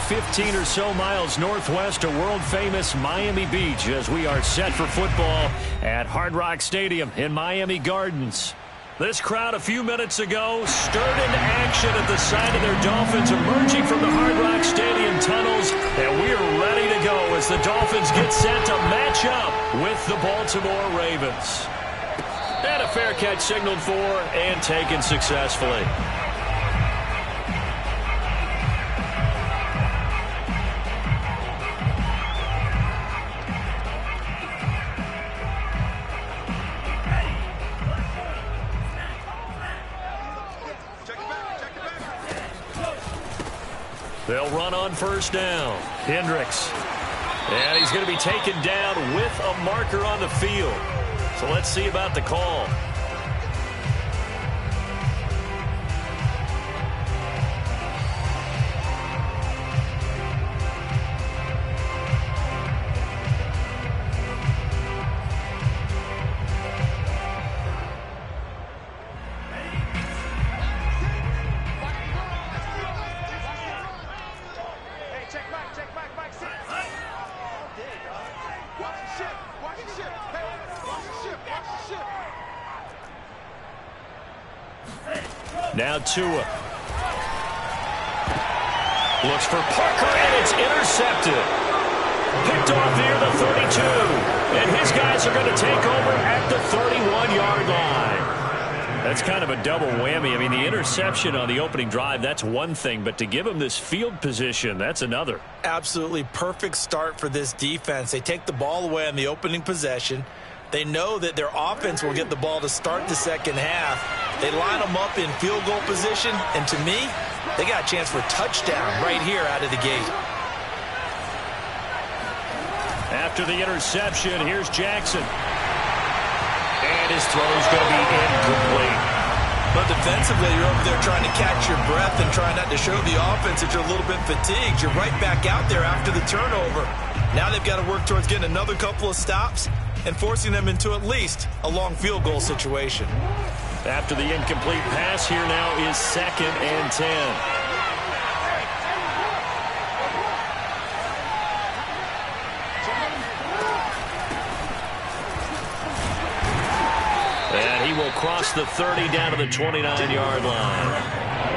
15 or so miles northwest of world-famous Miami Beach as we are set for football at Hard Rock Stadium in Miami Gardens. This crowd a few minutes ago stirred into action at the sight of their Dolphins emerging from the Hard Rock Stadium tunnels, and we are ready to go as the Dolphins get set to match up with the Baltimore Ravens. And a fair catch signaled for and taken successfully. They'll run on first down. Hendricks. And he's going to be taken down with a marker on the field. So let's see about the call. Now Tua. Looks for Parker, and it's intercepted. Picked off near the 32. And his guys are going to take over at the 31-yard line. That's kind of a double whammy. I mean, the interception on the opening drive, that's one thing. But to give him this field position, that's another. Absolutely perfect start for this defense. They take the ball away on the opening possession. They know that their offense will get the ball to start the second half. They line them up in field goal position, and to me, they got a chance for a touchdown right here out of the gate. After the interception, here's Jackson. And his throw's going to be incomplete. But defensively, you're over there trying to catch your breath and trying not to show the offense that you're a little bit fatigued. You're right back out there after the turnover. Now they've got to work towards getting another couple of stops and forcing them into at least a long field goal situation. After the incomplete pass, here now is 2nd and 10. And he will cross the 30 down to the 29-yard line.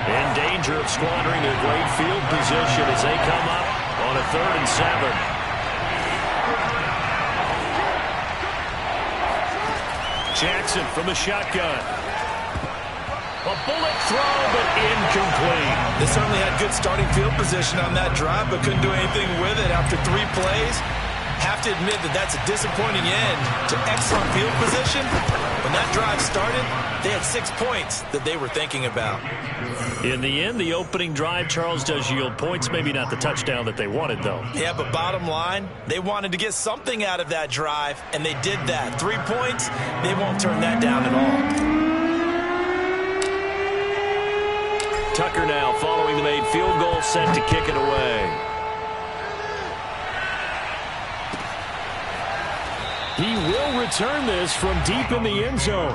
In danger of squandering their great field position as they come up on a 3rd and 7. Jackson from the shotgun. A bullet throw, but incomplete. They certainly had good starting field position on that drive, but couldn't do anything with it after 3 plays. Have to admit that that's a disappointing end to excellent field position. When that drive started, they had 6 points that they were thinking about. In the end, the opening drive, Charles, does yield points. Maybe not the touchdown that they wanted, though. Yeah, but bottom line, they wanted to get something out of that drive, and they did that. 3 points, they won't turn that down at all. Tucker now following the made field goal, set to kick it away. He will return this from deep in the end zone.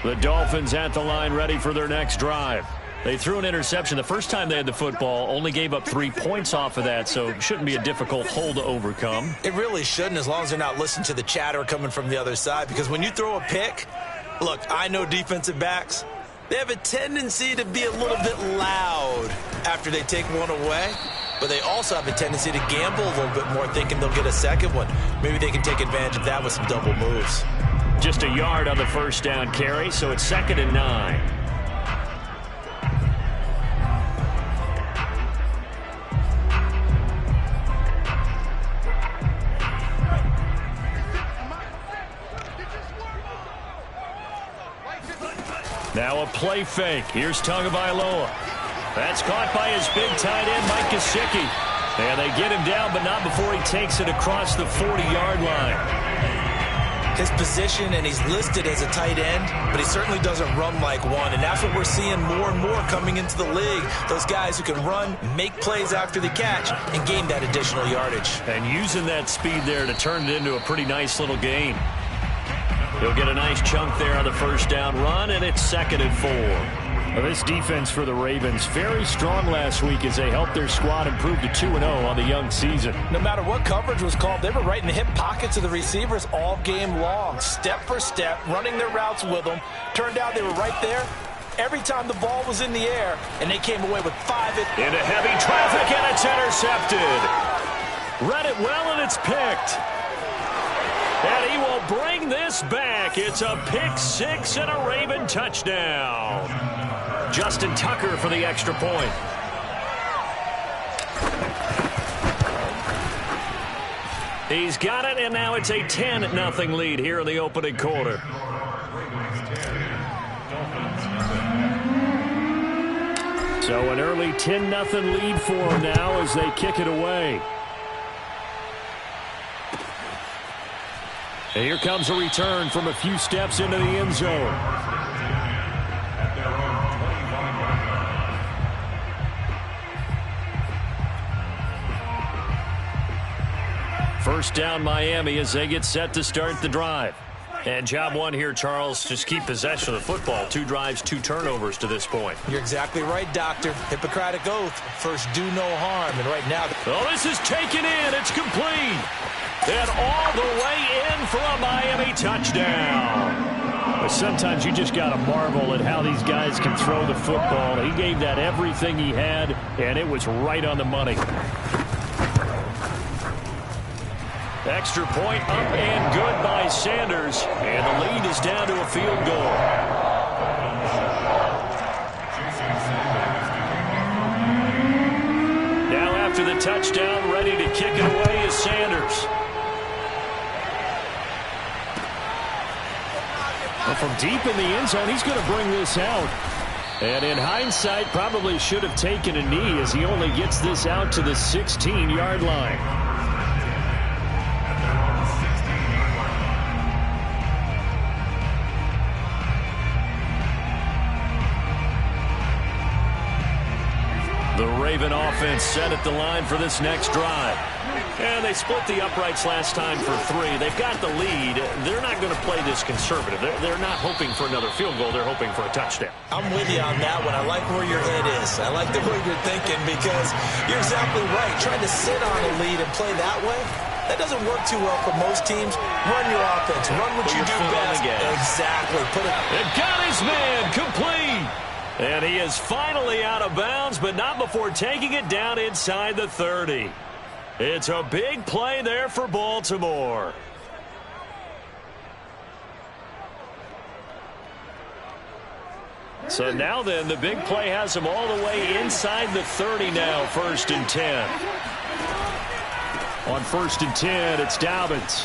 The Dolphins at the line ready for their next drive. They threw an interception the first time they had the football, only gave up 3 points off of that, so it shouldn't be a difficult hole to overcome. It really shouldn't, as long as they're not listening to the chatter coming from the other side, because when you throw a pick, look, I know defensive backs, they have a tendency to be a little bit loud after they take one away, but they also have a tendency to gamble a little bit more, thinking they'll get a second one. Maybe they can take advantage of that with some double moves. Just a yard on the first down carry, so it's 2nd and 9. Now a play fake. Here's Tagovailoa. That's caught by his big tight end, Mike Gesicki. And they get him down, but not before he takes it across the 40-yard line. His position, and he's listed as a tight end, but he certainly doesn't run like one, and that's what we're seeing more and more coming into the league. Those guys who can run, make plays after the catch, and gain that additional yardage. And using that speed there to turn it into a pretty nice little gain. He'll get a nice chunk there on the first down run, and it's 2nd and 4. Well, this defense for the Ravens, very strong last week as they helped their squad improve to 2-0 on the young season. No matter what coverage was called, they were right in the hip pockets of the receivers all game long, step for step, running their routes with them. Turned out they were right there every time the ball was in the air, and they came away with 5. Into heavy traffic, and it's intercepted. Read it well, and it's picked. And he will bring this back. It's a pick 6 and a Raven touchdown. Justin Tucker for the extra point. He's got it, and now it's a 10-0 lead here in the opening quarter. So an early 10-0 lead for them now as they kick it away. And here comes a return from a few steps into the end zone. First down Miami as they get set to start the drive. And job one here, Charles, just keep possession of the football. 2 drives, 2 turnovers to this point. You're exactly right, Doctor. Hippocratic oath. First, do no harm. And right now... Oh, this is taken in. It's complete. And all the way in for a Miami touchdown. But sometimes you just got to marvel at how these guys can throw the football. He gave that everything he had, and it was right on the money. Extra point up and good by Sanders. And the lead is down to a field goal. Now after the touchdown, ready to kick it away is Sanders. Well, from deep in the end zone, he's going to bring this out. And in hindsight, probably should have taken a knee as he only gets this out to the 16-yard line. The Raven offense set at the line for this next drive. And they split the uprights last time for 3. They've got the lead. They're not going to play this conservative. They're not hoping for another field goal. They're hoping for a touchdown. I'm with you on that one. I like where your head is. I like the way you're thinking because you're exactly right. Trying to sit on a lead and play that way, that doesn't work too well for most teams. Run your offense. Run what you do best. Exactly. It got his man complete. And he is finally out of bounds, but not before taking it down inside the 30. It's a big play there for Baltimore. So now then, the big play has him all the way inside the 30 now, 1st and 10. On 1st and 10, it's Dolphins.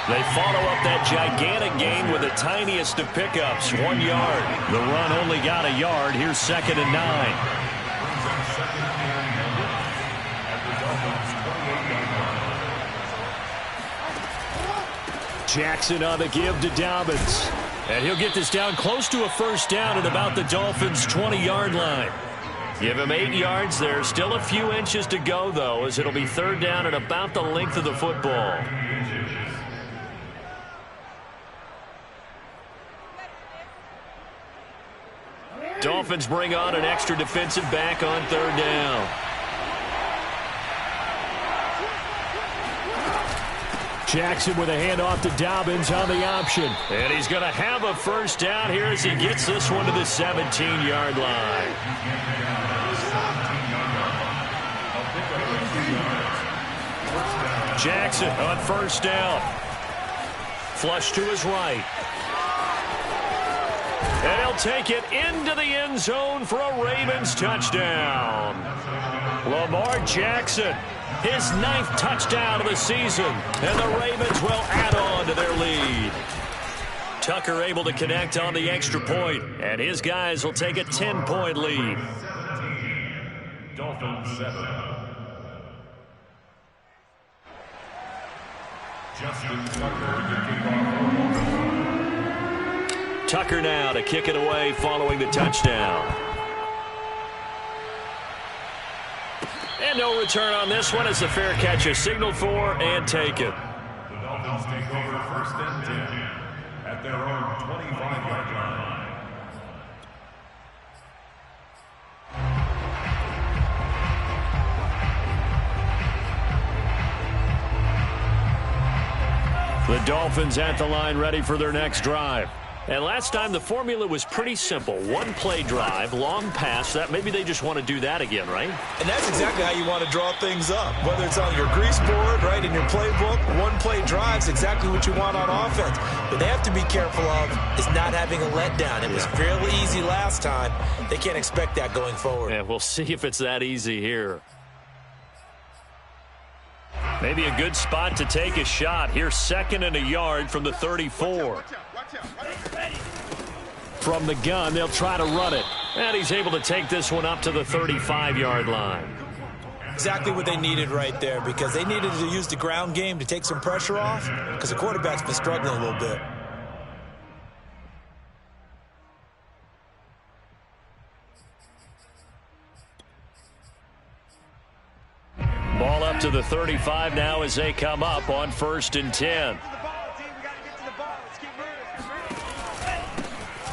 They follow up that gigantic gain with the tiniest of pickups, 1 yard. The run only got a yard. Here's 2nd and 9. Jackson on the give to Dobbins. And he'll get this down close to a first down at about the Dolphins' 20-yard line. Give him 8 yards there. Still a few inches to go, though, as it'll be 3rd down at about the length of the football. Dolphins bring on an extra defensive back on 3rd down. Jackson with a handoff to Dobbins on the option. And he's going to have a first down here as he gets this one to the 17-yard line. Jackson on 1st down. Flush to his right. And he'll take it into the end zone for a Ravens touchdown. Lamar Jackson, his 9th touchdown of the season, and the Ravens will add on to their lead. Tucker able to connect on the extra point, and his guys will take a 10-point lead. Dolphins 7. Justin Tucker now to kick it away following the touchdown. And no return on this one as the fair catch is signaled for and taken. Dolphins take over first and 10 at their own 25-yard line. The Dolphins at the line ready for their next drive. And last time the formula was pretty simple. One play drive, long pass. That maybe they just want to do that again, right? And that's exactly how you want to draw things up. Whether it's on your grease board, right, in your playbook, one play drive's exactly what you want on offense. What they have to be careful of is not having a letdown. It was fairly easy last time. They can't expect that going forward. Yeah, we'll see if it's that easy here. Maybe a good spot to take a shot. Here's 2nd and a yard from the 34. From the gun, they'll try to run it. And he's able to take this one up to the 35-yard line. Exactly what they needed right there, because they needed to use the ground game to take some pressure off, because the quarterback's been struggling a little bit. Ball up to the 35 now as they come up on 1st and 10.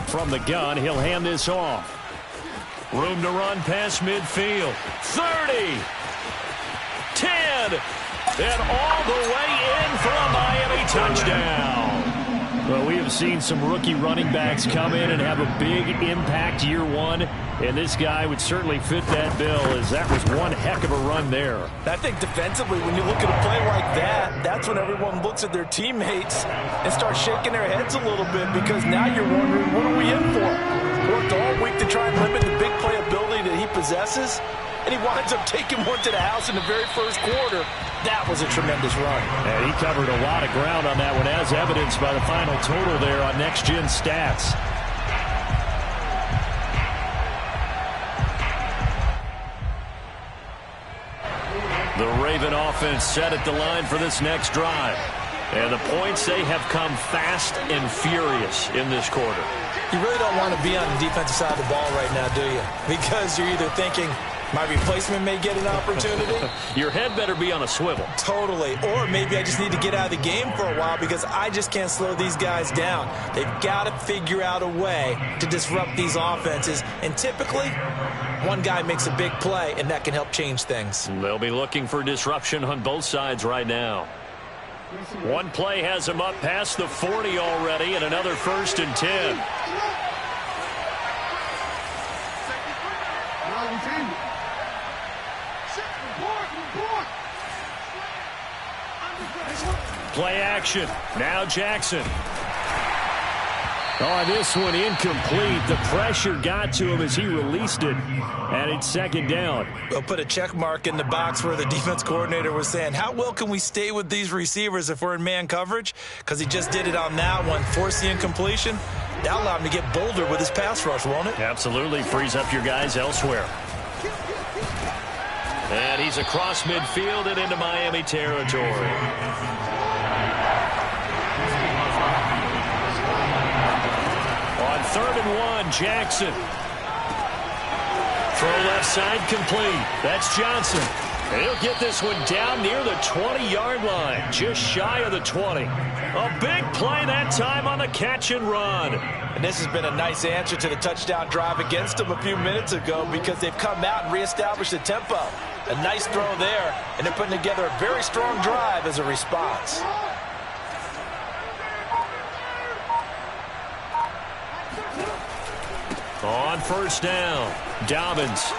From the gun, he'll hand this off. Room to run past midfield. 30. 10. And all the way in for a Miami touchdown. Well, we have seen some rookie running backs come in and have a big impact year one. And this guy would certainly fit that bill, as that was one heck of a run there. I think defensively, when you look at a play like that, that's when everyone looks at their teammates and starts shaking their heads a little bit, because now you're wondering, what are we in for? Worked all week to try and limit the big play ability that he possesses, and he winds up taking one to the house in the very first quarter. That was a tremendous run. And he covered a lot of ground on that one, as evidenced by the final total there on Next Gen Stats. The Raven offense set at the line for this next drive. And the points, they have come fast and furious in this quarter. You really don't want to be on the defensive side of the ball right now, do you? Because you're either thinking, my replacement may get an opportunity. Your head better be on a swivel. Totally. Or maybe I just need to get out of the game for a while, because I just can't slow these guys down. They've got to figure out a way to disrupt these offenses. And typically, one guy makes a big play, and that can help change things. They'll be looking for disruption on both sides right now. One play has him up past the 40 already, and another 1st and 10. Play action. Now Jackson. Oh, this one incomplete. The pressure got to him as he released it. And it's 2nd down. We'll put a check mark in the box where the defense coordinator was saying, how well can we stay with these receivers if we're in man coverage? Because he just did it on that one. Force the incompletion. That'll allow him to get bolder with his pass rush, won't it? Absolutely. Frees up your guys elsewhere. And he's across midfield and into Miami territory. On 3rd and 1, Jackson. Throw left side complete. That's Johnson. And he'll get this one down near the 20-yard line, just shy of the 20. A big play that time on the catch and run. And this has been a nice answer to the touchdown drive against them a few minutes ago, because they've come out and reestablished the tempo. A nice throw there, and they're putting together a very strong drive as a response. On 1st down, Dobbins.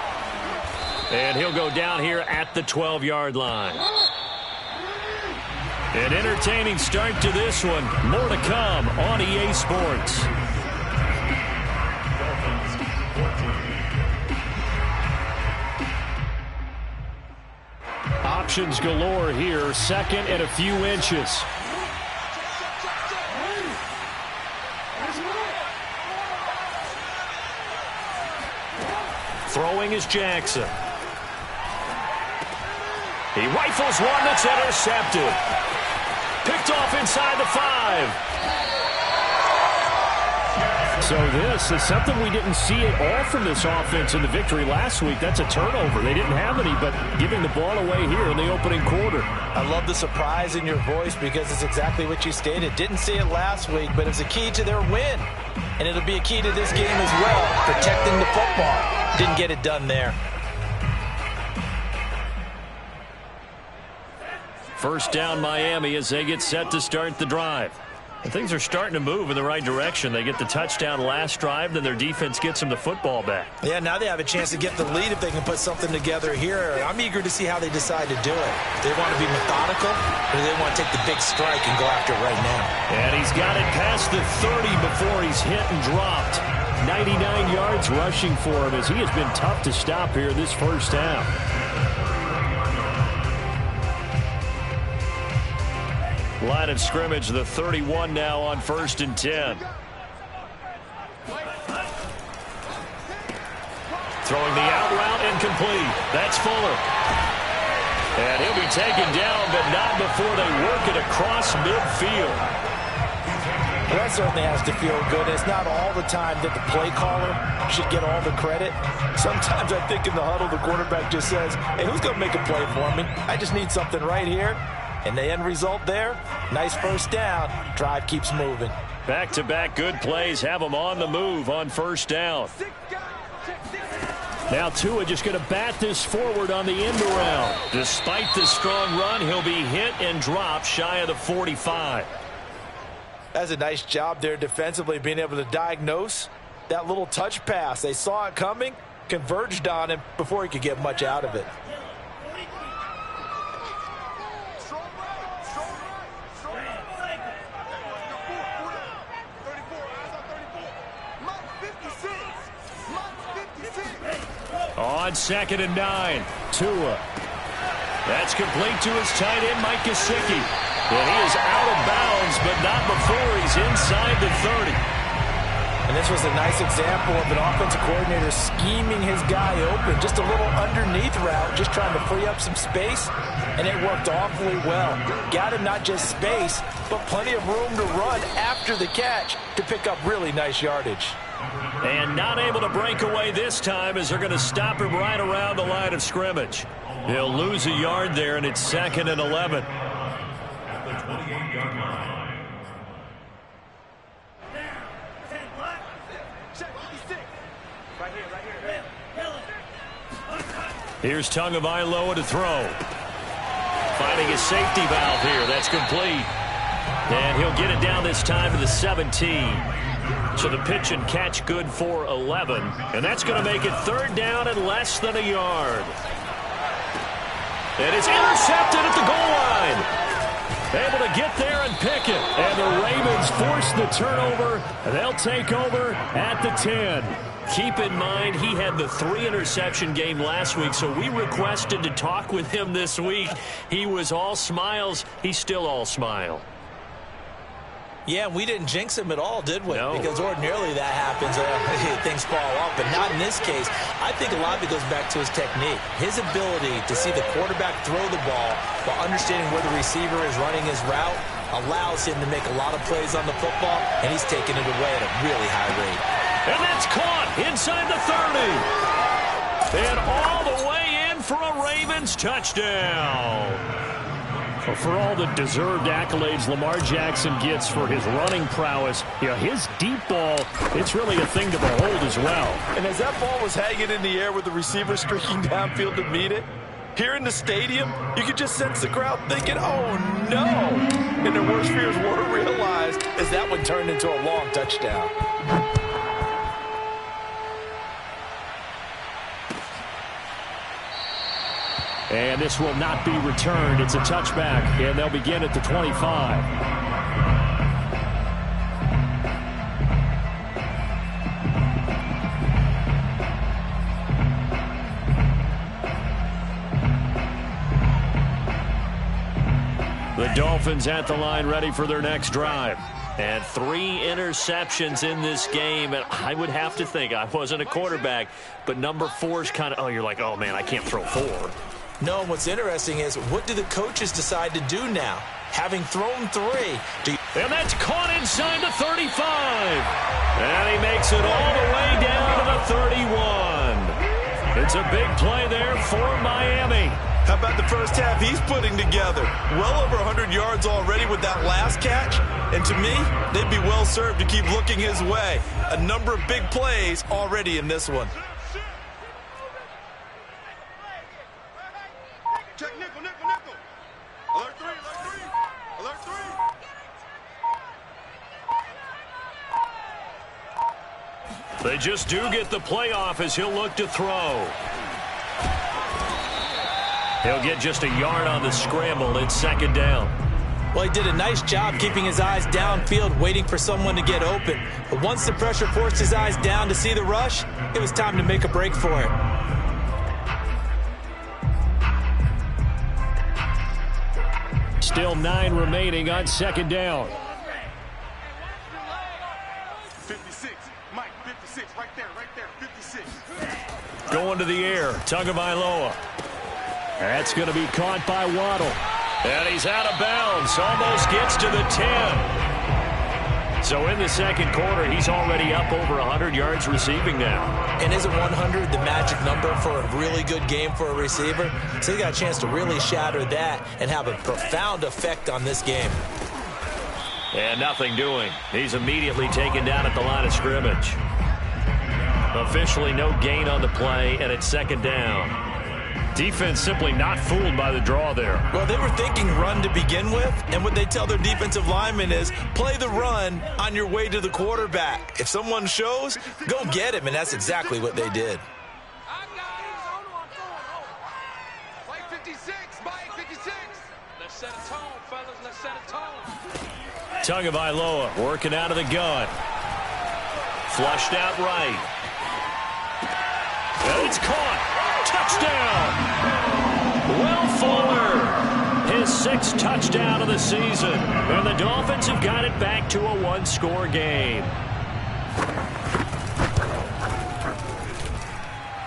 And he'll go down here at the 12-yard line. An entertaining start to this one. More to come on EA Sports. Options galore here. 2nd and a few inches. Throwing is Jackson. He rifles one that's intercepted. Picked off inside the 5. So this is something we didn't see at all from this offense in the victory last week. That's a turnover. They didn't have any, but giving the ball away here in the opening quarter. I love the surprise in your voice because it's exactly what you stated. Didn't see it last week, but it's a key to their win. And it'll be a key to this game as well, protecting the football. Didn't get it done there. First down Miami as they get set to start the drive. And things are starting to move in the right direction. They get the touchdown last drive, then their defense gets them the football back. Yeah, now they have a chance to get the lead if they can put something together here. I'm eager to see how they decide to do it. Do they want to be methodical, or do they want to take the big strike and go after it right now? And he's got it past the 30 before he's hit and dropped. 99 yards rushing for him as he has been tough to stop here this first half. Line of scrimmage, the 31 now on 1st and 10. Throwing the out route incomplete. That's Fuller. And he'll be taken down, but not before they work it across midfield. Well, that certainly has to feel good. It's not all the time that the play caller should get all the credit. Sometimes I think in the huddle, the quarterback just says, hey, who's going to make a play for me? I just need something right here. And the end result there, nice first down. Drive keeps moving. Back-to-back good plays have them on the move on first down. Now Tua just going to bat this forward on the end around. Despite the strong run, he'll be hit and dropped shy of the 45. That's a nice job there defensively, being able to diagnose that little touch pass. They saw it coming, converged on him before he could get much out of it. On 2nd and 9, Tua. That's complete to his tight end, Mike Gesicki. And he is out of bounds, but not before he's inside the 30. And this was a nice example of an offensive coordinator scheming his guy open. Just a little underneath route, just trying to free up some space, and it worked awfully well. Got him not just space, but plenty of room to run after the catch to pick up really nice yardage. And not able to break away this time as they're going to stop him right around the line of scrimmage. He'll lose a yard there, and it's 2nd and 11. At the 28-yard line. Here's Tagovailoa to throw. Finding a safety valve here. That's complete. And he'll get it down this time to the 17. So the pitch and catch good for 11. And that's going to make it 3rd down and less than a yard. And it's intercepted at the goal line. Able to get there and pick it. And the Ravens force the turnover. They'll take over at the 10. Keep in mind, he had the 3-interception game last week, so we requested to talk with him this week. He was all smiles. He's still all smile. Yeah, we didn't jinx him at all, did we? No. Because ordinarily that happens. Things fall off, but not in this case. I think a lot of it goes back to his technique. His ability to see the quarterback throw the ball while understanding where the receiver is running his route allows him to make a lot of plays on the football, and he's taking it away at a really high rate. And that's caught inside the 30. And all the way in for a Ravens touchdown. For all the deserved accolades Lamar Jackson gets for his running prowess, you know, his deep ball, it's really a thing to behold as well. And as that ball was hanging in the air with the receiver streaking downfield to meet it, here in the stadium, you could just sense the crowd thinking, oh no! And their worst fears were realized as that one turned into a long touchdown. And this will not be returned. It's a touchback, and they'll begin at the 25. The Dolphins at the line ready for their next drive. And 3 interceptions in this game. And I would have to think, I wasn't a quarterback, but number 4 is kind of, oh, you're like, oh, man, I can't throw 4. No, what's interesting is what do the coaches decide to do now? Having thrown 3, And that's caught inside the 35. And he makes it all the way down to the 31. It's a big play there for Miami. How about the first half he's putting together? Well over 100 yards already with that last catch. And to me, they'd be well served to keep looking his way. A number of big plays already in this one. Check nickel, nickel, nickel. Alert 3, alert 3. Alert 3. They just do get the playoff as he'll look to throw. He'll get just a yard on the scramble. It's second down. Well, he did a nice job keeping his eyes downfield, waiting for someone to get open. But once the pressure forced his eyes down to see the rush, it was time to make a break for it. Still 9 remaining on second down. 56. Mike, 56. Right there, 56. Going to the air. Tagovailoa. That's going to be caught by Waddle. And he's out of bounds. Almost gets to the 10. So in the second quarter, he's already up over 100 yards receiving now. And isn't 100 the magic number for a really good game for a receiver? So he got a chance to really shatter that and have a profound effect on this game. And nothing doing. He's immediately taken down at the line of scrimmage. Officially no gain on the play, and it's second down. Defense simply not fooled by the draw there. Well, they were thinking run to begin with, and what they tell their defensive linemen is play the run on your way to the quarterback. If someone shows, go get him, and that's exactly what they did. Mike 56, Mike 56. Let's set a tone, fellas. Let's set a tone. Tagovailoa working out of the gun. Flushed out right. And it's caught. Touchdown! Will Fuller, his 6th touchdown of the season. And the Dolphins have got it back to a 1-score game.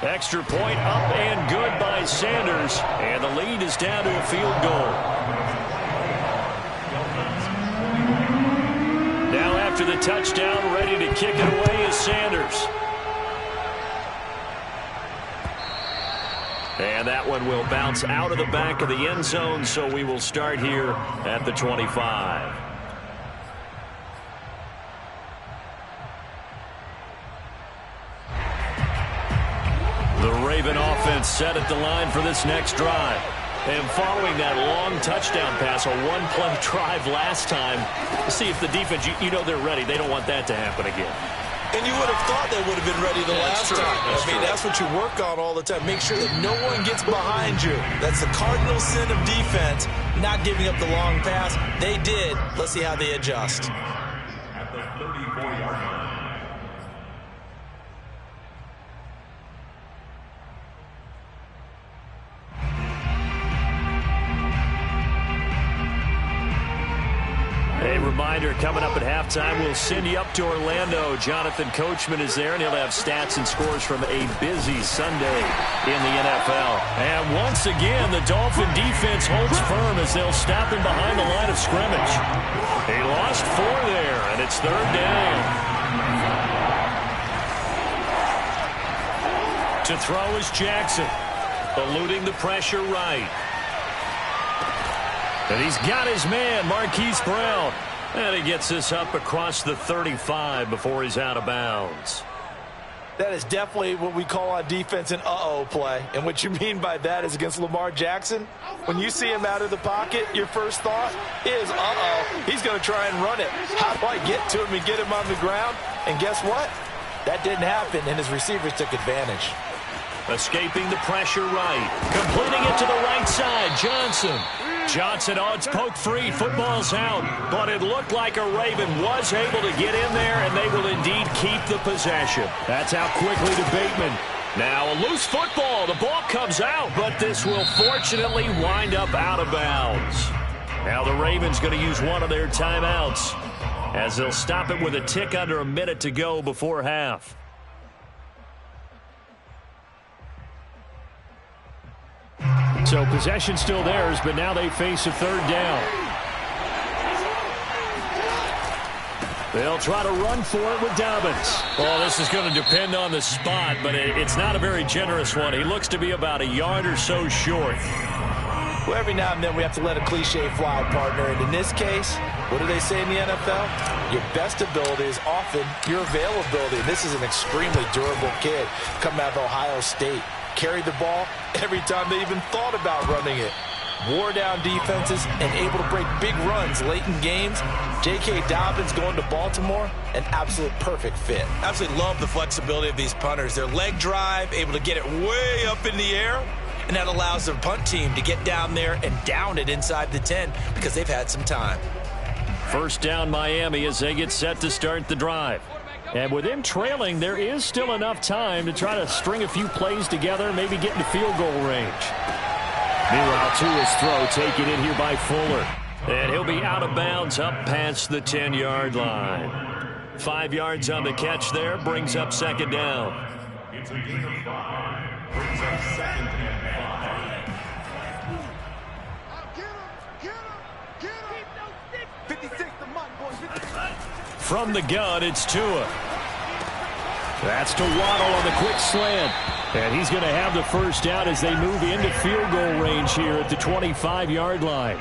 Extra point up and good by Sanders. And the lead is down to a field goal. Now after the touchdown, ready to kick it away is Sanders. And that one will bounce out of the back of the end zone, so we will start here at the 25. The Raven offense set at the line for this next drive. And following that long touchdown pass, a one-play drive last time, see if the defense, you know they're ready. They don't want that to happen again. And you would have thought they would have been ready the last time. That's what you work on all the time. Make sure that no one gets behind you. That's the cardinal sin of defense, not giving up the long pass. They did. Let's see how they adjust. At the 34-yard line. A reminder, coming up at halftime, we'll send you up to Orlando. Jonathan Coachman is there, and he'll have stats and scores from a busy Sunday in the NFL. And once again, the Dolphin defense holds firm as they'll stop him behind the line of scrimmage. He lost 4 there, and it's third down. To throw is Jackson, eluding the pressure right. And he's got his man, Marquise Brown. And he gets this up across the 35 before he's out of bounds. That is definitely what we call on defense an uh-oh play. And what you mean by that is against Lamar Jackson, when you see him out of the pocket, your first thought is, uh-oh, he's going to try and run it. How do I get to him and get him on the ground? And guess what? That didn't happen, and his receivers took advantage. Escaping the pressure right. Completing it to the right side, Johnson. Johnson, oh, it's poked free. Football's out. But it looked like a Raven was able to get in there, and they will indeed keep the possession. That's out quickly to Bateman. Now a loose football. The ball comes out, but this will fortunately wind up out of bounds. Now the Ravens going to use one of their timeouts as they'll stop it with a tick under a minute to go before half. So possession still theirs, but now they face a third down. They'll try to run for it with Dobbins. Well, this is going to depend on the spot, but it's not a very generous one. He looks to be about a yard or so short. Well, every now and then we have to let a cliche fly, partner. And in this case, what do they say in the NFL? Your best ability is often your availability. And this is an extremely durable kid coming out of Ohio State. Carried the ball every time they even thought about running it. Wore down defenses and able to break big runs late in games. J.K. Dobbins going to Baltimore, an absolute perfect fit. Absolutely love the flexibility of these punters. Their leg drive, able to get it way up in the air, and that allows their punt team to get down there and down it inside the 10 because they've had some time. First down Miami as they get set to start the drive. And with them trailing, there is still enough time to try to string a few plays together, maybe get into field goal range. Meanwhile, Tua's throw taken in here by Fuller. And he'll be out of bounds up past the 10-yard line. 5 yards on the catch there, brings up second down. It's a gain of 5. Brings up second and 5. 56 to Mike, boys. From the gun, it's Tua. That's to Waddle on the quick slant. And he's going to have the first down as they move into field goal range here at the 25-yard line.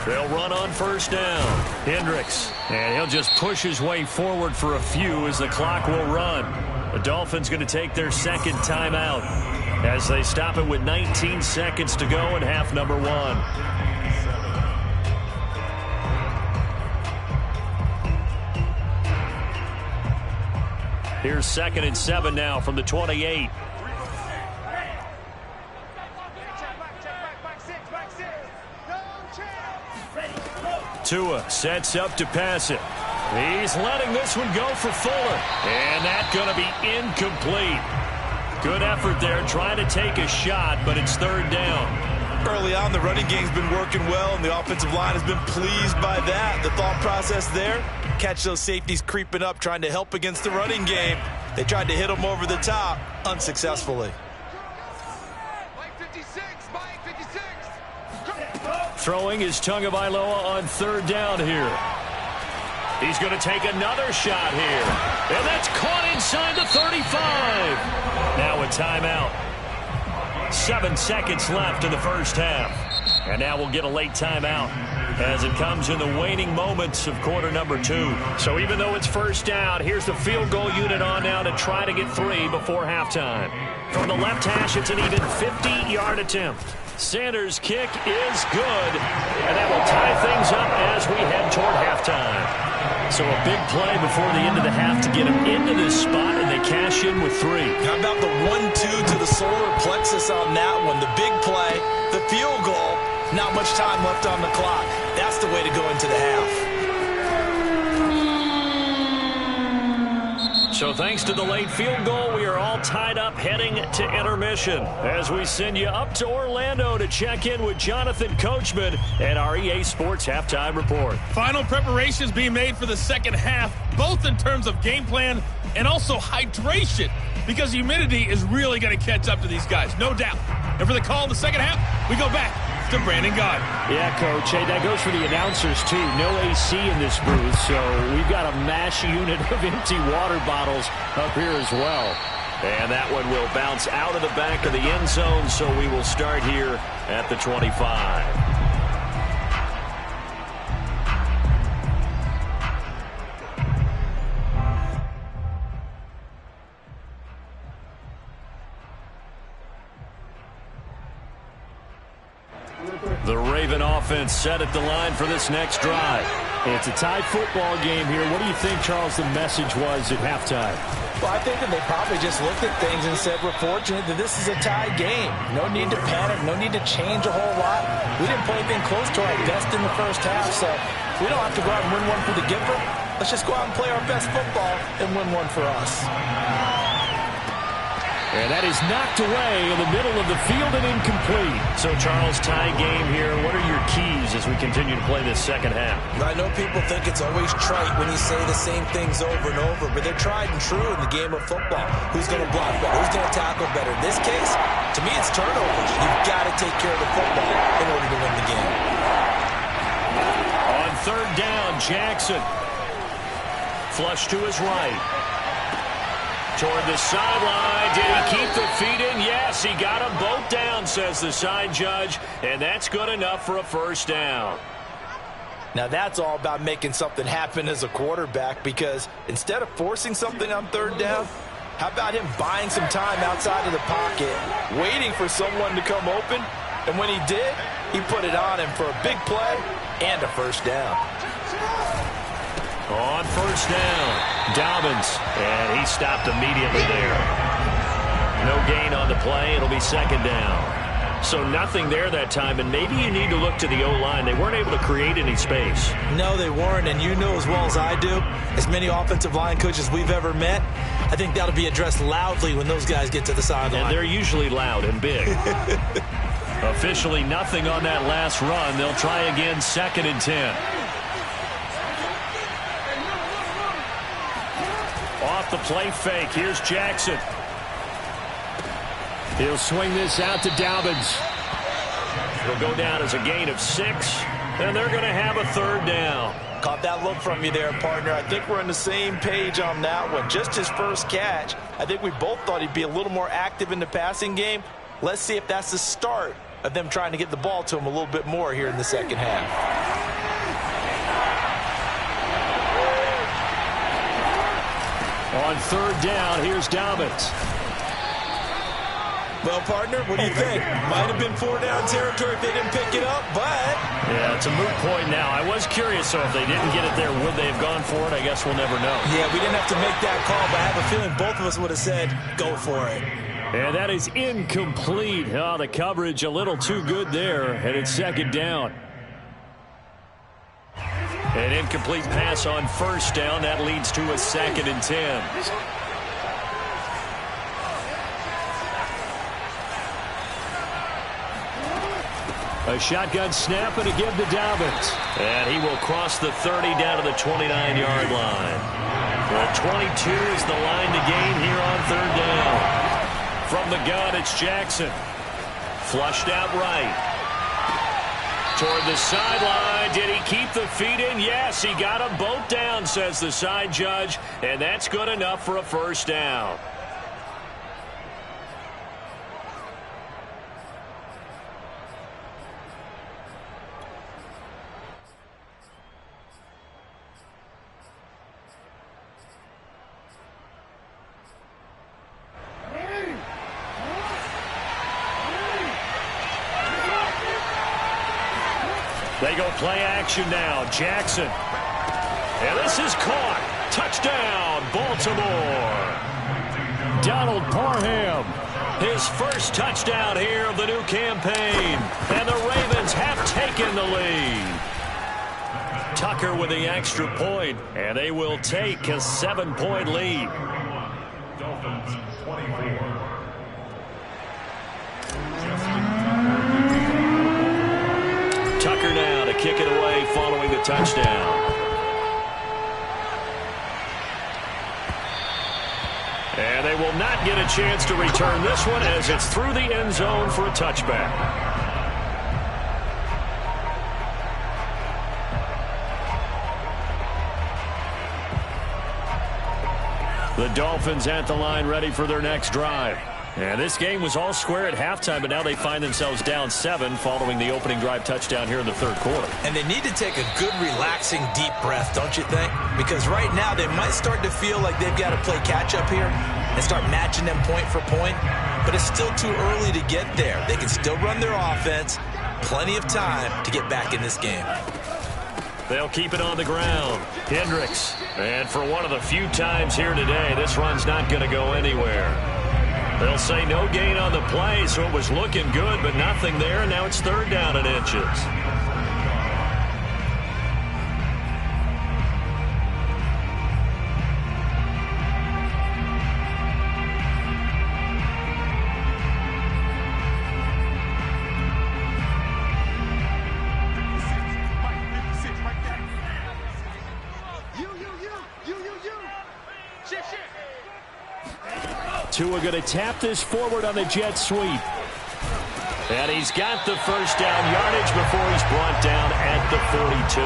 They'll run on first down. Hendricks. And he'll just push his way forward for a few as the clock will run. The Dolphins going to take their second timeout as they stop it with 19 seconds to go in half number 1. Here's 2nd and 7 now from the 28. Tua sets up to pass it. He's letting this one go for Fuller. And that's going to be incomplete. Good effort there trying to take a shot, but it's third down. Early on, the running game's been working well, and the offensive line has been pleased by that. The thought process there, catch those safeties creeping up, trying to help against the running game. They tried to hit them over the top, unsuccessfully. Mike 56, Mike 56. Throwing is Tagovailoa on third down here. He's going to take another shot here. And that's caught inside the 35. Now a timeout. 7 seconds left in the first half. And now we'll get a late timeout as it comes in the waning moments of quarter number 2. So even though it's first down, here's the field goal unit on now to try to get 3 before halftime. From the left hash, it's an even 50-yard attempt. Sanders' kick is good, and that will tie things up as we head toward halftime. So a big play before the end of the half to get them into this spot, and they cash in with 3. How about the 1-2 to the solar plexus on that one? The big play, the field goal, not much time left on the clock. That's the way to go into the half. So thanks to the late field goal, we are all tied up heading to intermission as we send you up to Orlando to check in with Jonathan Coachman and our EA Sports Halftime Report. Final preparations being made for the second half, both in terms of game plan and also hydration, because humidity is really going to catch up to these guys, no doubt. And for the call in the second half, we go back to Brandon Gaudin. Yeah, Coach. Hey, that goes for the announcers, too. No AC in this booth, so we've got a mash unit of empty water bottles up here as well. And that one will bounce out of the back of the end zone, so we will start here at the 25. The Raven offense set at the line for this next drive. It's a tie football game here. What do you think, Charles, the message was at halftime? Well, I think that they probably just looked at things and said, we're fortunate that this is a tie game. No need to panic. No need to change a whole lot. We didn't play anything close to our best in the first half, so we don't have to go out and win one for the giver. Let's just go out and play our best football and win one for us. And that is knocked away in the middle of the field and incomplete. So, Charles, tie game here. What are your keys as we continue to play this second half? I know people think it's always trite when you say the same things over and over, but they're tried and true in the game of football. Who's going to block better? Who's going to tackle better? In this case, to me, it's turnovers. You've got to take care of the football in order to win the game. On third down, Jackson. Flush to his right. Toward the sideline. Did he keep the feet in? Yes, he got them both down, says the side judge. And that's good enough for a first down. Now that's all about making something happen as a quarterback, because instead of forcing something on third down, how about him buying some time outside of the pocket, waiting for someone to come open, and when he did, he put it on him for a big play and a first down. On first down, Dolphins, and he stopped immediately there. No gain on the play. It'll be second down. So nothing there that time, and maybe you need to look to the O-line. They weren't able to create any space. No, they weren't, and you know as well as I do, as many offensive line coaches we've ever met, I think that'll be addressed loudly when those guys get to the sideline. And they're usually loud and big. Officially nothing on that last run. They'll try again, 2nd and 10. Off the play fake, here's Jackson. He'll swing this out to Dolphins. It'll go down as a gain of 6, and they're going to have a third down. Caught that look from you there, partner. I think we're on the same page on that one. Just his first catch. I think we both thought he'd be a little more active in the passing game. Let's see if that's the start of them trying to get the ball to him a little bit more here in the second half. On third down, here's Dolphins. Well, partner, what do you think? Might have been 4-down territory if they didn't pick it up, but... Yeah, it's a moot point now. I was curious, so if they didn't get it there, would they have gone for it? I guess we'll never know. Yeah, we didn't have to make that call, but I have a feeling both of us would have said, go for it. And that is incomplete. Oh, the coverage a little too good there, and it's second down. An incomplete pass on first down. That leads to a 2nd and 10. A shotgun snap and a give to Dolphins. And he will cross the 30 down to the 29-yard line. The 22 is the line to gain here on third down. From the gun, it's Jackson. Flushed out right. Toward the sideline. Did he keep the feet in? Yes, he got them both down, says the side judge. And that's good enough for a first down. They go play action now. Jackson. And this is caught. Touchdown, Baltimore. Donald Parham. His first touchdown here of the new campaign. And the Ravens have taken the lead. Tucker with the extra point. And they will take a 7-point lead. Dolphins 24. Tucker now to kick it away following the touchdown. And they will not get a chance to return this one as it's through the end zone for a touchback. The Dolphins at the line ready for their next drive. And this game was all square at halftime, but now they find themselves down 7 following the opening drive touchdown here in the third quarter. And they need to take a good, relaxing, deep breath, don't you think? Because right now they might start to feel like they've got to play catch-up here and start matching them point for point. But it's still too early to get there. They can still run their offense. Plenty of time to get back in this game. They'll keep it on the ground. Hendricks. And for one of the few times here today, this run's not going to go anywhere. They'll say no gain on the play, so it was looking good, but nothing there, and now it's third down and inches. Tua going to tap this forward on the jet sweep. And he's got the first down yardage before he's brought down at the 42.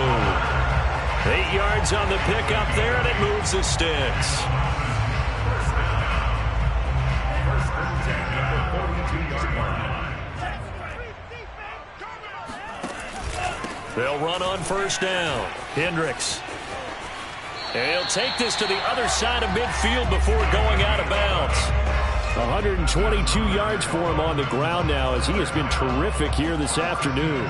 8 yards on the pickup there, and it moves the sticks. They'll run on first down. Hendricks. And he'll take this to the other side of midfield before going out of bounds. 122 yards for him on the ground now, as he has been terrific here this afternoon.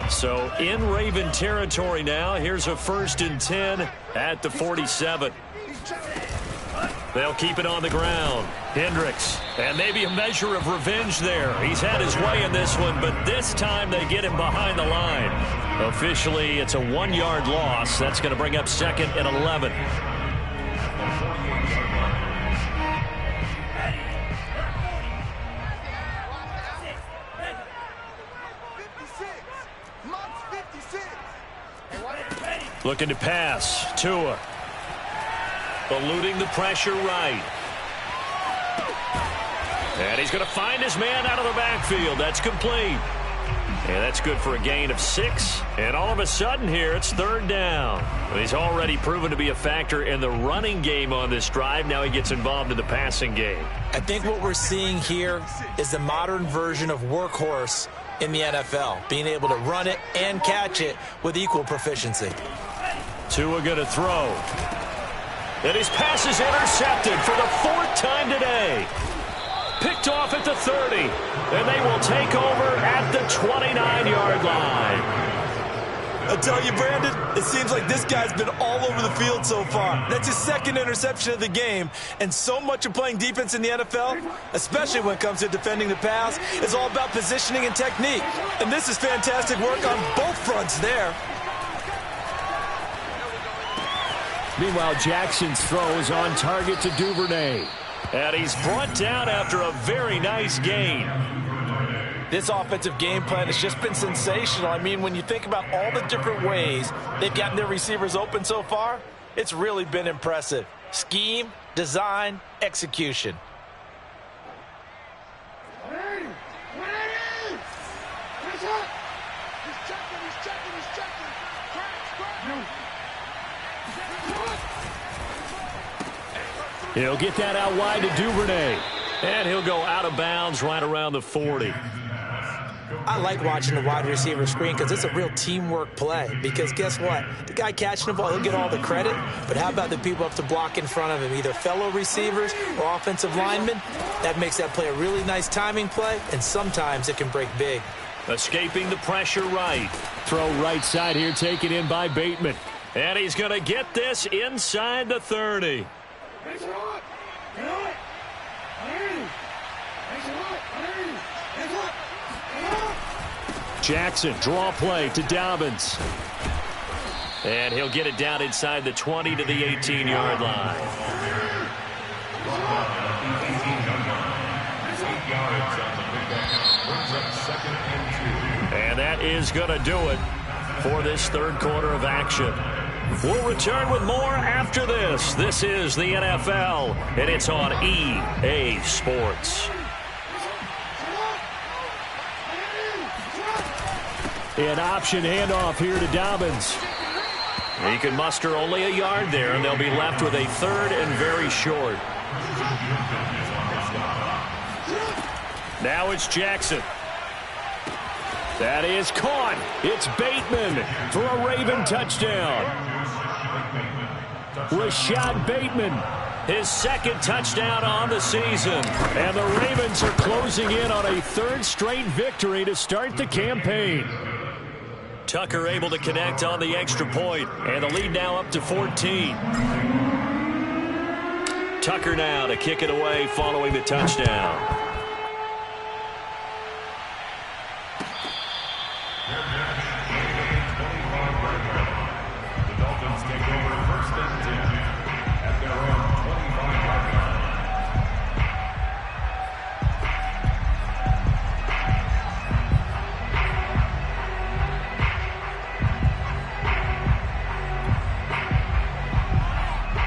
So in Raven territory now. Here's a 1st and 10 at the 47. They'll keep it on the ground. Hendricks. And maybe a measure of revenge there. He's had his way in this one, but this time they get him behind the line. Officially, it's a 1-yard loss. That's going to bring up 2nd and 11. Looking to pass. Tua. Eluding the pressure right. And he's going to find his man out of the backfield. That's complete. And that's good for a gain of 6. And all of a sudden here, it's 3rd down. He's already proven to be a factor in the running game on this drive. Now he gets involved in the passing game. I think what we're seeing here is the modern version of workhorse in the NFL, being able to run it and catch it with equal proficiency. Tua going to throw. And his pass is intercepted for the 4th time today. Picked off at the 30. And they will take over at the 29-yard line. I tell you, Brandon, it seems like this guy's been all over the field so far. That's his 2nd interception of the game. And so much of playing defense in the NFL, especially when it comes to defending the pass, is all about positioning and technique. And this is fantastic work on both fronts there. Meanwhile, Jackson's throw is on target to Duvernay. And he's brought down after a very nice gain. This offensive game plan has just been sensational. I mean, when you think about all the different ways they've gotten their receivers open so far, it's really been impressive. Scheme, design, execution. He'll get that out wide to Duvernay. And he'll go out of bounds right around the 40. I like watching the wide receiver screen because it's a real teamwork play. Because guess what? The guy catching the ball, he'll get all the credit. But how about the people up to block in front of him, either fellow receivers or offensive linemen? That makes that play a really nice timing play, and sometimes it can break big. Escaping the pressure right. Throw right side here, taken in by Bateman. And he's going to get this inside the 30. Jackson, draw play to Dobbins. And he'll get it down inside the 20 to the 18-yard line. And that is going to do it for this 3rd quarter of action. We'll return with more after this. This is the NFL, and it's on EA Sports. An option handoff here to Dobbins. He can muster only a yard there, and they'll be left with a 3rd and very short. Now it's Jackson. That is caught. It's Bateman for a Raven touchdown. Rashad Bateman, his 2nd touchdown on the season. And the Ravens are closing in on a 3rd straight victory to start the campaign. Tucker able to connect on the extra point, and the lead now up to 14. Tucker now to kick it away following the touchdown. The Dolphins take over 1st and 10 at their own 25-yard line.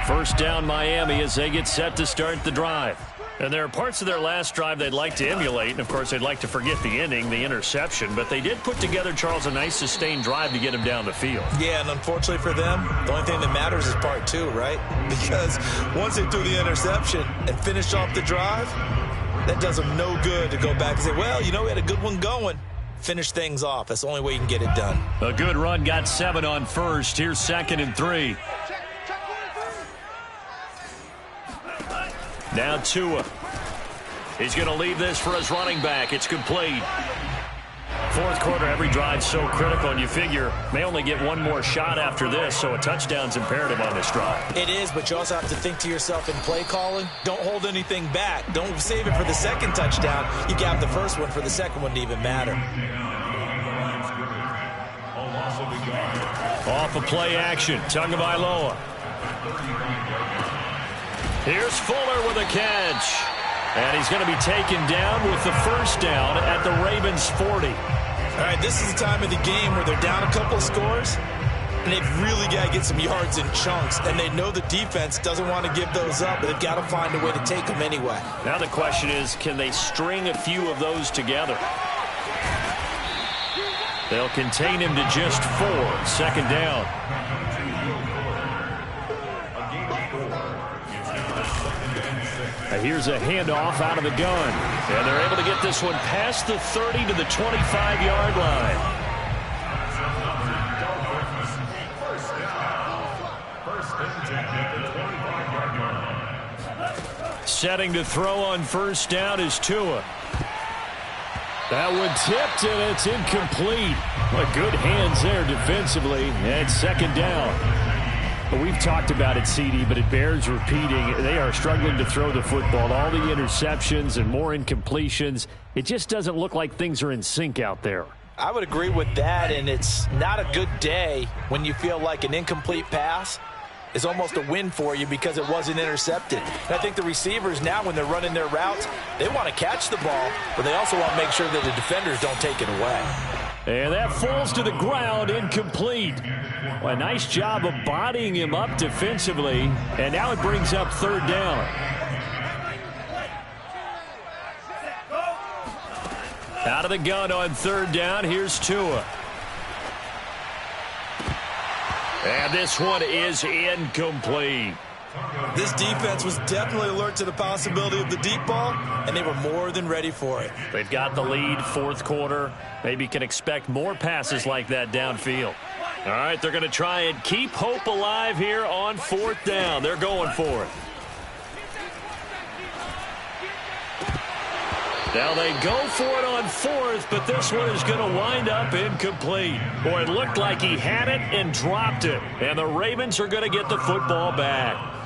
First down Miami as they get set to start the drive. And there are parts of their last drive they'd like to emulate, and, of course, they'd like to forget the ending, the interception. But they did put together, Charles, a nice sustained drive to get him down the field. Yeah, and unfortunately for them, the only thing that matters is part two, right? Because once they threw the interception and finished off the drive, that does them no good to go back and say, well, you know, we had a good one going. Finish things off. That's the only way you can get it done. A good run got 7 on first. Here's 2nd and 3. Now Tua. He's going to leave this for his running back. It's complete. Fourth quarter, every drive's so critical, and you figure may only get one more shot after this, so a touchdown's imperative on this drive. It is, but you also have to think to yourself in play calling, don't hold anything back. Don't save it for the second touchdown. You gap the first one for the second one to even matter. Off of play action, Tagovailoa. Here's Fuller with a catch. And he's going to be taken down with the first down at the Ravens' 40. All right, this is the time of the game where they're down a couple of scores, and they've really got to get some yards in chunks, and they know the defense doesn't want to give those up, but they've got to find a way to take them anyway. Now the question is, can they string a few of those together? They'll contain him to just 4. 2nd down. Here's a handoff out of the gun. And they're able to get this one past the 30 to the 25-yard line. Setting to throw on first down is Tua. That one tipped, and it's incomplete. But good hands there defensively. And 2nd down. We've talked about it, CD, but it bears repeating. They are struggling to throw the football. All the interceptions and more incompletions. It just doesn't look like things are in sync out there. I would agree with that, and it's not a good day when you feel like an incomplete pass is almost a win for you because it wasn't intercepted. And I think the receivers now, when they're running their routes, they want to catch the ball, but they also want to make sure that the defenders don't take it away. And that falls to the ground, incomplete. Well, a nice job of bodying him up defensively, and now it brings up 3rd down. Out of the gun on 3rd down, here's Tua. And this one is incomplete. This defense was definitely alert to the possibility of the deep ball, and they were more than ready for it. They've got the lead, 4th quarter. Maybe can expect more passes like that downfield. All right, they're going to try and keep hope alive here on 4th down. They're going for it. Now they go for it on 4th, but this one is going to wind up incomplete. Boy, it looked like he had it and dropped it. And the Ravens are going to get the football back.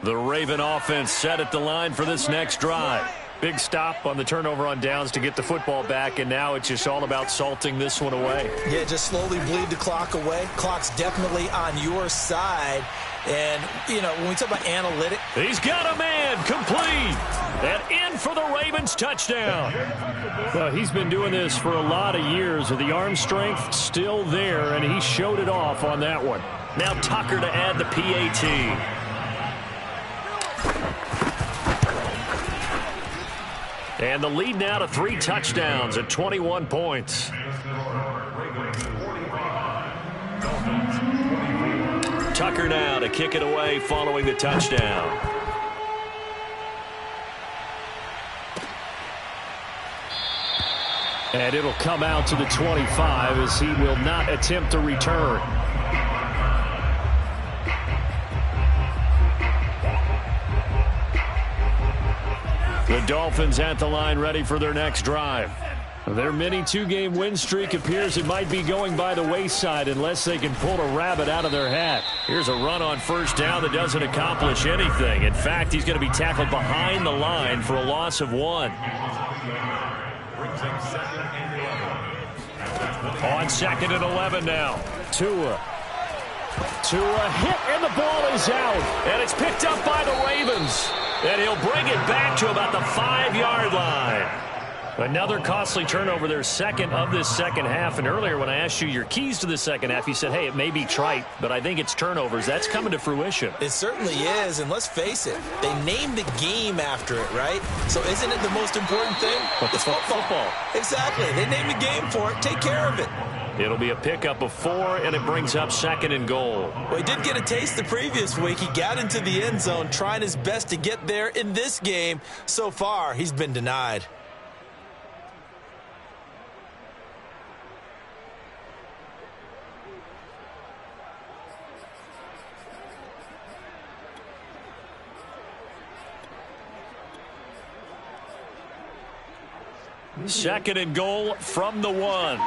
The Raven offense set at the line for this next drive. Big stop on the turnover on downs to get the football back, and now it's just all about salting this one away. Yeah, just slowly bleed the clock away. Clock's definitely on your side. And, you know, when we talk about analytics. He's got a man, complete. And in for the Ravens touchdown. Well, he's been doing this for a lot of years with the arm strength still there, and he showed it off on that one. Now Tucker to add the PAT. And the lead now to 3 touchdowns at 21 points. Tucker now to kick it away following the touchdown. And it'll come out to the 25 as he will not attempt to return. The Dolphins at the line ready for their next drive. Their mini 2-game win streak appears it might be going by the wayside unless they can pull a rabbit out of their hat. Here's a run on first down that doesn't accomplish anything. In fact, he's going to be tackled behind the line for a loss of 1. On 2nd and 11 now. Tua hit, and the ball is out. And it's picked up by the Ravens. And he'll bring it back to about the 5-yard line. Another costly turnover, their second of this second half. And earlier when I asked you your keys to the second half, you said, hey, it may be trite, but I think it's turnovers. That's coming to fruition. It certainly is, and let's face it, they named the game after it, right? So isn't it the most important thing? It's football. Exactly. They named the game for it. Take care of it. It'll be a pickup of 4, and it brings up 2nd and goal. Well, he did get a taste the previous week. He got into the end zone, trying his best to get there in this game. So far, he's been denied. Second and goal from the 1.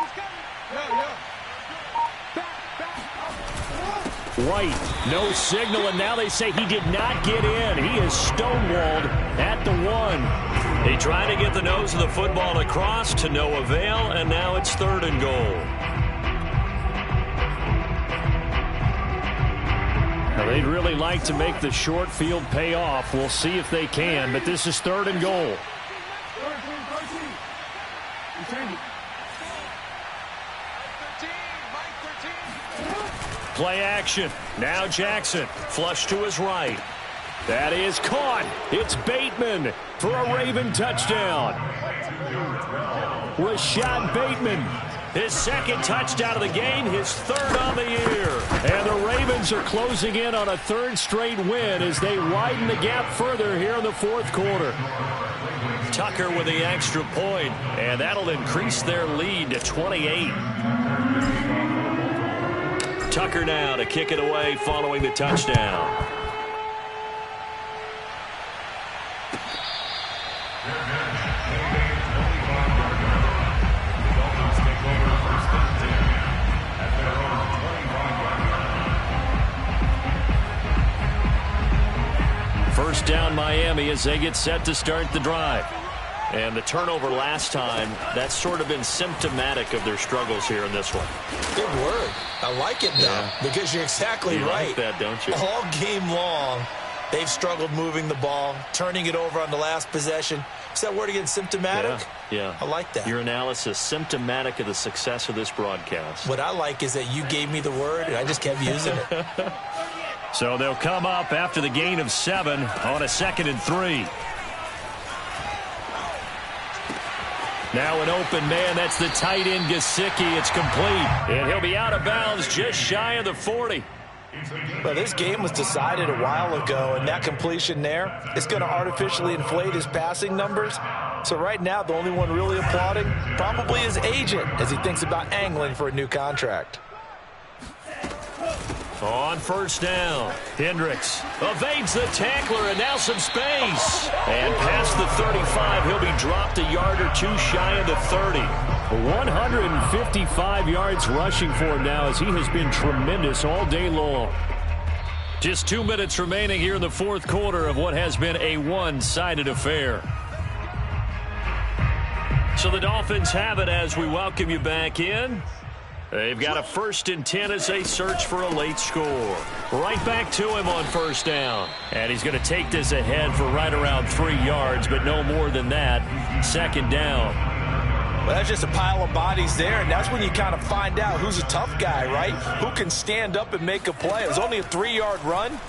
White, no signal, and now they say he did not get in. He is stonewalled at the 1. They try to get the nose of the football across to no avail, and now it's 3rd and goal. Now they'd really like to make the short field pay off. We'll see if they can, but this is 3rd and goal. Play action. Now Jackson. Flush to his right. That is caught. It's Bateman for a Raven touchdown. Rashad Bateman. His 2nd touchdown of the game, his 3rd on the year. And the Ravens are closing in on a 3rd straight win as they widen the gap further here in the 4th quarter. Tucker with the extra point, and that'll increase their lead to 28. Tucker now to kick it away following the touchdown. First down Miami as they get set to start the drive. And the turnover last time, that's sort of been symptomatic of their struggles here in this one. Good word. I like it, though, because you're exactly right. Like that, don't you? All game long, they've struggled moving the ball, turning it over on the last possession. Is that word again, symptomatic? Yeah. I like that. Your analysis, symptomatic of the success of this broadcast. What I like is that you gave me the word, and I just kept using it. So they'll come up after the gain of 7 on a 2nd and 3. Now an open man. That's the tight end, Gesicki. It's complete. And he'll be out of bounds just shy of the 40. Well, this game was decided a while ago, and that completion there is going to artificially inflate his passing numbers. So right now, the only one really applauding probably his agent as he thinks about angling for a new contract. On first down, Hendricks evades the tackler, and now some space. And past the 35, he'll be dropped a yard or two shy of the 30. 155 yards rushing for him now as he has been tremendous all day long. Just 2 minutes remaining here in the 4th quarter of what has been a one-sided affair. So the Dolphins have it as we welcome you back in. They've got a 1st and 10 as they search for a late score. Right back to him on first down. And he's going to take this ahead for right around 3 yards, but no more than that. 2nd down. Well, that's just a pile of bodies there, and that's when you kind of find out who's a tough guy, right? Who can stand up and make a play. It was only a 3-yard run,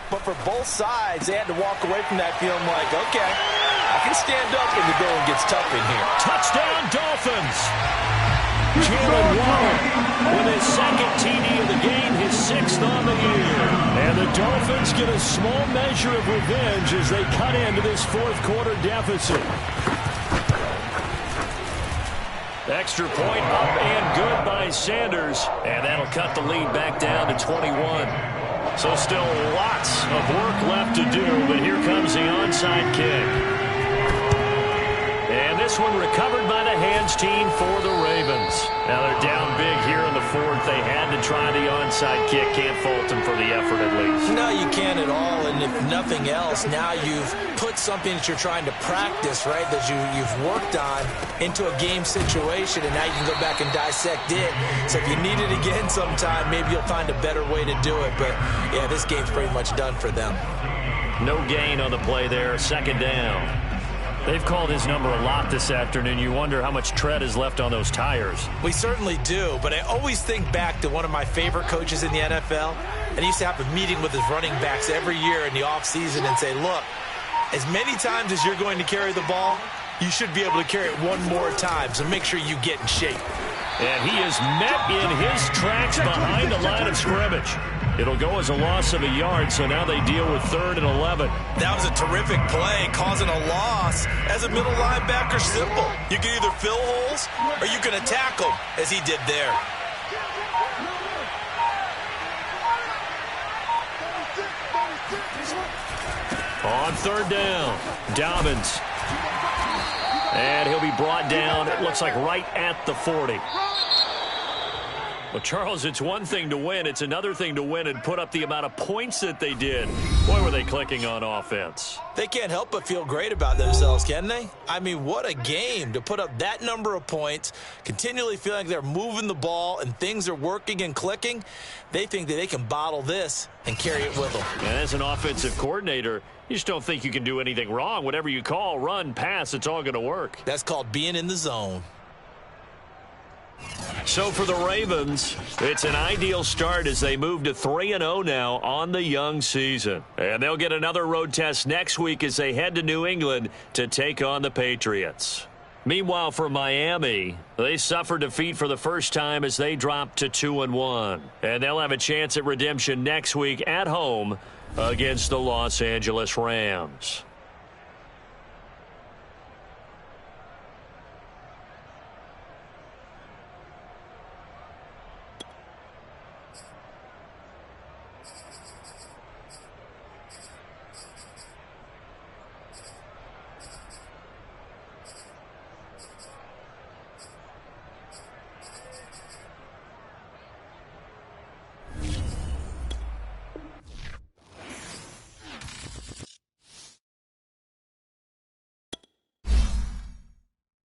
but for both sides, they had to walk away from that feeling like, okay, I can stand up when the going gets tough in here. Touchdown, Dolphins! Jalen Waddle with his 2nd TD of the game, his 6th on the year. And the Dolphins get a small measure of revenge as they cut into this 4th quarter deficit. Extra point up and good by Sanders. And that'll cut the lead back down to 21. So still lots of work left to do, but here comes the onside kick. And this one recovered by the hands team for the Ravens. Now they're down big here in the 4th. They had to try the onside kick. Can't fault them for the effort at least. No, you can't at all. And if nothing else, now you've put something that you're trying to practice, right, that you've worked on into a game situation, and now you can go back and dissect it. So if you need it again sometime, maybe you'll find a better way to do it. But, yeah, this game's pretty much done for them. No gain on the play there. 2nd down. They've called his number a lot this afternoon. You wonder how much tread is left on those tires. We certainly do, but I always think back to one of my favorite coaches in the NFL, and he used to have a meeting with his running backs every year in the offseason and say, look, as many times as you're going to carry the ball, you should be able to carry it one more time, so make sure you get in shape. And he is met in his tracks behind the line of scrimmage. It'll go as a loss of a yard, so now they deal with 3rd and 11. That was a terrific play, causing a loss. As a middle linebacker, simple. You can either fill holes or you can attack them, as he did there. On 3rd down, Dobbins. And he'll be brought down, it looks like right at the 40. Well, Charles, it's one thing to win. It's another thing to win and put up the amount of points that they did. Boy, were they clicking on offense. They can't help but feel great about themselves, can they? I mean, what a game to put up that number of points, continually feeling like they're moving the ball and things are working and clicking. They think that they can bottle this and carry it with them. And as an offensive coordinator, you just don't think you can do anything wrong. Whatever you call, run, pass, it's all going to work. That's called being in the zone. So for the Ravens, it's an ideal start as they move to 3-0 now on the young season. And they'll get another road test next week as they head to New England to take on the Patriots. Meanwhile, for Miami, they suffered defeat for the first time as they dropped to 2-1. And they'll have a chance at redemption next week at home against the Los Angeles Rams.